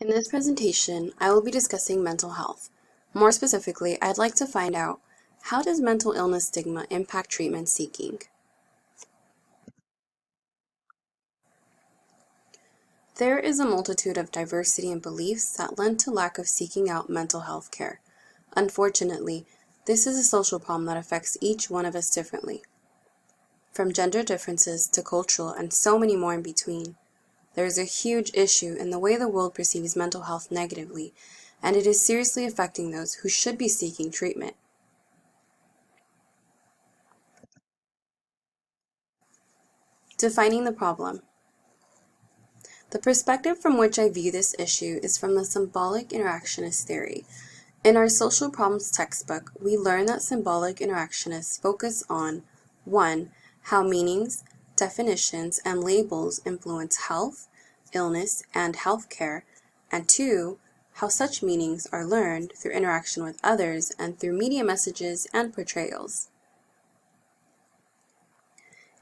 In this presentation, I will be discussing mental health. More specifically, I'd like to find out, how does mental illness stigma impact treatment seeking? There is a multitude of diversity in beliefs that lend to lack of seeking out mental health care. Unfortunately, this is a social problem that affects each one of us differently. From gender differences to cultural and so many more in between, there is a huge issue in the way the world perceives mental health negatively, and it is seriously affecting those who should be seeking treatment. Defining the problem. The perspective from which I view this issue is from the symbolic interactionist theory. In our social problems textbook, we learn that symbolic interactionists focus on 1. How meanings, definitions, and labels influence health, illness, and healthcare, and 2. How such meanings are learned through interaction with others and through media messages and portrayals.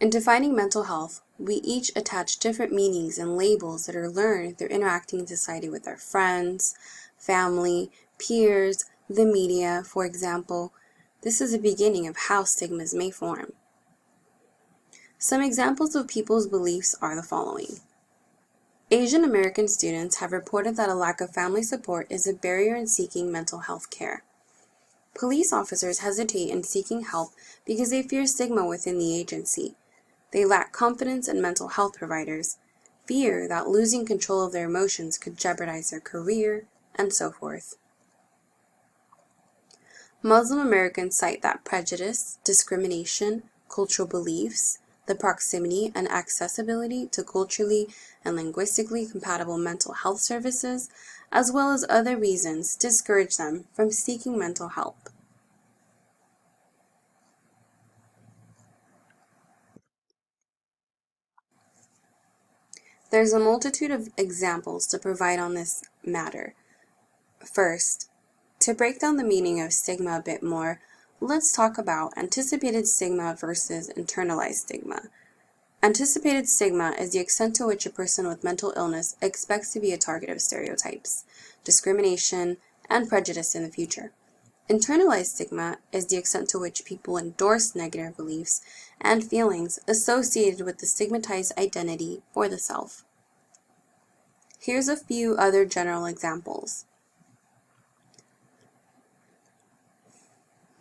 In defining mental health, we each attach different meanings and labels that are learned through interacting in society with our friends, family, peers, the media, for example. This is the beginning of how stigmas may form. Some examples of people's beliefs are the following. Asian American students have reported that a lack of family support is a barrier in seeking mental health care. Police officers hesitate in seeking help because they fear stigma within the agency. They lack confidence in mental health providers, fear that losing control of their emotions could jeopardize their career, and so forth. Muslim Americans cite that prejudice, discrimination, cultural beliefs, the proximity and accessibility to culturally and linguistically compatible mental health services, as well as other reasons, discourage them from seeking mental help. There's a multitude of examples to provide on this matter. First, to break down the meaning of stigma a bit more, let's talk about anticipated stigma versus internalized stigma. Anticipated stigma is the extent to which a person with mental illness expects to be a target of stereotypes, discrimination, and prejudice in the future. Internalized stigma is the extent to which people endorse negative beliefs and feelings associated with the stigmatized identity or the self. Here's a few other general examples.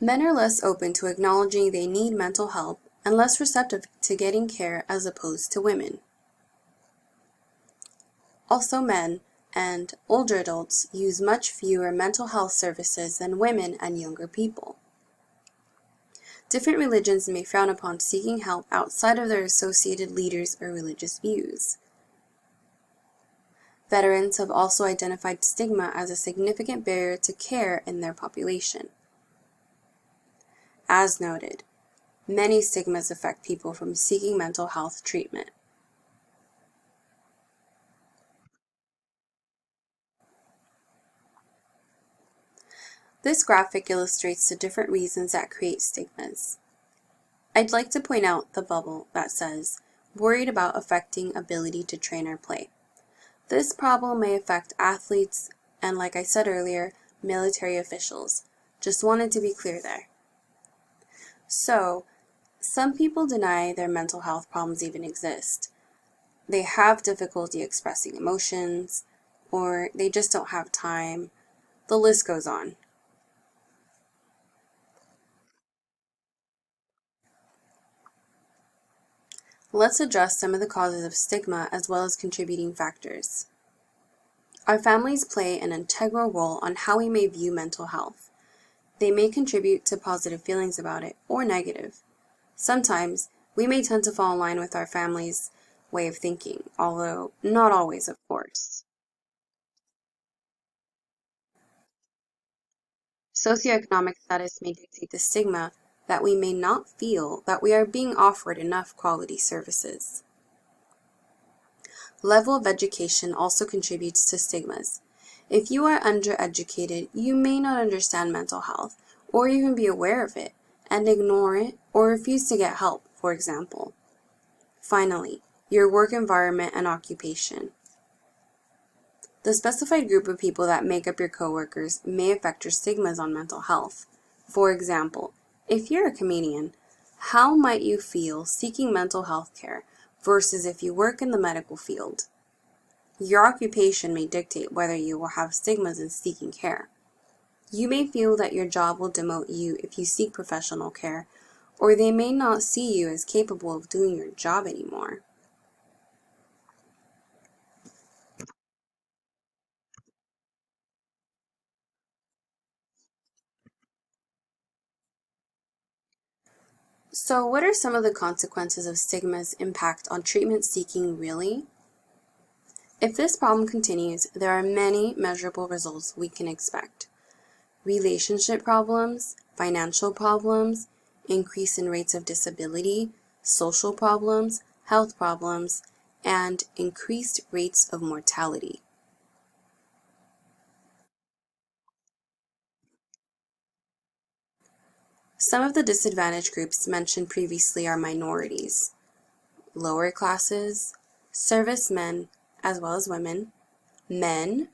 Men are less open to acknowledging they need mental help and less receptive to getting care as opposed to women. Also, men and older adults use much fewer mental health services than women and younger people. Different religions may frown upon seeking help outside of their associated leaders or religious views. Veterans have also identified stigma as a significant barrier to care in their population. As noted, many stigmas affect people from seeking mental health treatment. This graphic illustrates the different reasons that create stigmas. I'd like to point out the bubble that says, worried about affecting ability to train or play. This problem may affect athletes and, like I said earlier, military officials. Just wanted to be clear there. So, some people deny their mental health problems even exist. They have difficulty expressing emotions, or they just don't have time. The list goes on. Let's address some of the causes of stigma as well as contributing factors. Our families play an integral role on how we may view mental health. They may contribute to positive feelings about it or negative. Sometimes, we may tend to fall in line with our family's way of thinking, although not always, of course. Socioeconomic status may dictate the stigma that we may not feel that we are being offered enough quality services. Level of education also contributes to stigmas. If you are undereducated, you may not understand mental health, or even be aware of it, and ignore it or refuse to get help, for example. Finally, your work environment and occupation. The specified group of people that make up your coworkers may affect your stigmas on mental health. For example, if you're a comedian, how might you feel seeking mental health care versus if you work in the medical field? Your occupation may dictate whether you will have stigmas in seeking care. You may feel that your job will demote you if you seek professional care, or they may not see you as capable of doing your job anymore. So, what are some of the consequences of stigma's impact on treatment seeking really? If this problem continues, there are many measurable results we can expect. Relationship problems, financial problems, increase in rates of disability, social problems, health problems, and increased rates of mortality. Some of the disadvantaged groups mentioned previously are minorities, lower classes, servicemen as well as women, men,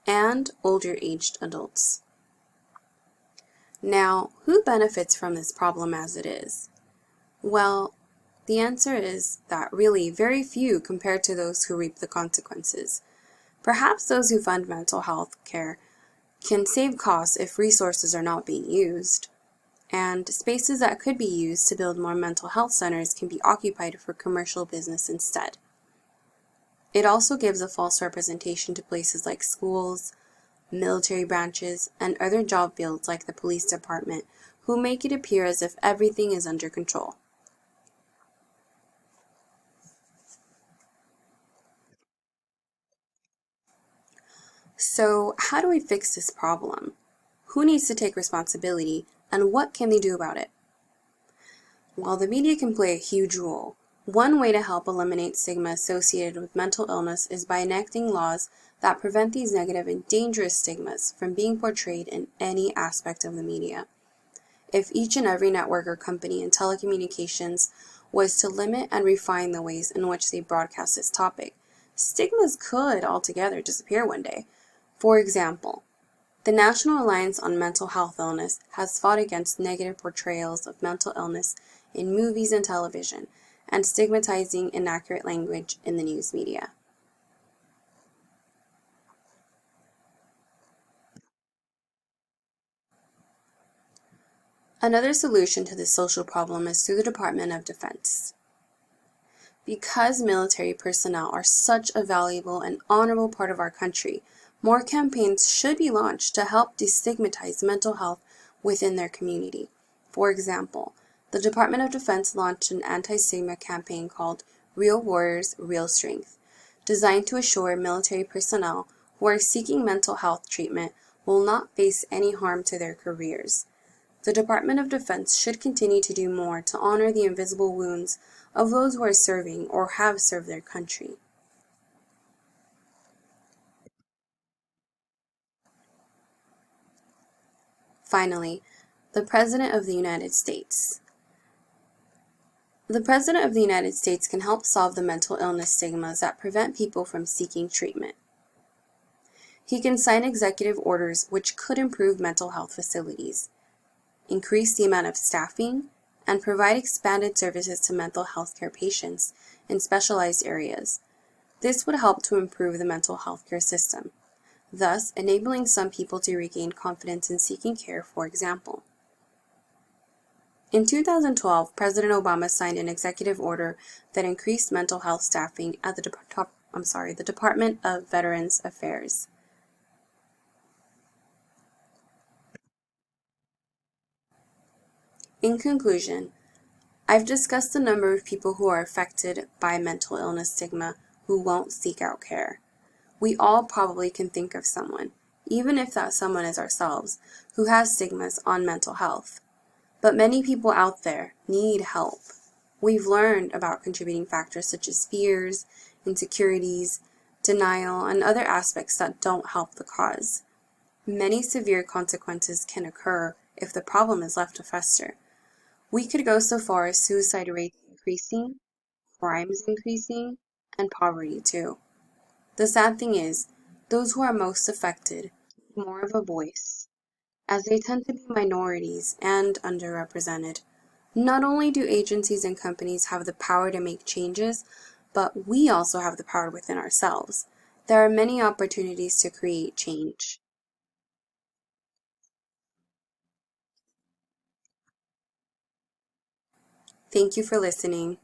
and older aged adults. Now, who benefits from this problem as it is? Well, the answer is that really very few compared to those who reap the consequences. Perhaps those who fund mental health care can save costs if resources are not being used, and spaces that could be used to build more mental health centers can be occupied for commercial business instead. It also gives a false representation to places like schools, military branches, and other job fields like the police department, who make it appear as if everything is under control. So, how do we fix this problem? Who needs to take responsibility, and what can they do about it? While the media can play a huge role, one way to help eliminate stigma associated with mental illness is by enacting laws that prevent these negative and dangerous stigmas from being portrayed in any aspect of the media. If each and every network or company in telecommunications was to limit and refine the ways in which they broadcast this topic, stigmas could altogether disappear one day. For example, the National Alliance on Mental Health Illness has fought against negative portrayals of mental illness in movies and television, and stigmatizing inaccurate language in the news media. Another solution to this social problem is through the Department of Defense. Because military personnel are such a valuable and honorable part of our country, more campaigns should be launched to help destigmatize mental health within their community. For example, the Department of Defense launched an anti-stigma campaign called Real Warriors, Real Strength, designed to assure military personnel who are seeking mental health treatment will not face any harm to their careers. The Department of Defense should continue to do more to honor the invisible wounds of those who are serving or have served their country. Finally, the President of the United States. The President of the United States can help solve the mental illness stigmas that prevent people from seeking treatment. He can sign executive orders which could improve mental health facilities, increase the amount of staffing, and provide expanded services to mental health care patients in specialized areas. This would help to improve the mental health care system, thus enabling some people to regain confidence in seeking care, for example. In 2012, President Obama signed an executive order that increased mental health staffing at the Department of Veterans Affairs. In conclusion, I've discussed the number of people who are affected by mental illness stigma who won't seek out care. We all probably can think of someone, even if that someone is ourselves, who has stigmas on mental health. But many people out there need help. We've learned about contributing factors such as fears, insecurities, denial, and other aspects that don't help the cause. Many severe consequences can occur if the problem is left to fester. We could go so far as suicide rates increasing, crimes increasing, and poverty too. The sad thing is, those who are most affected need more of a voice, as they tend to be minorities and underrepresented. Not only do agencies and companies have the power to make changes, but we also have the power within ourselves. There are many opportunities to create change. Thank you for listening.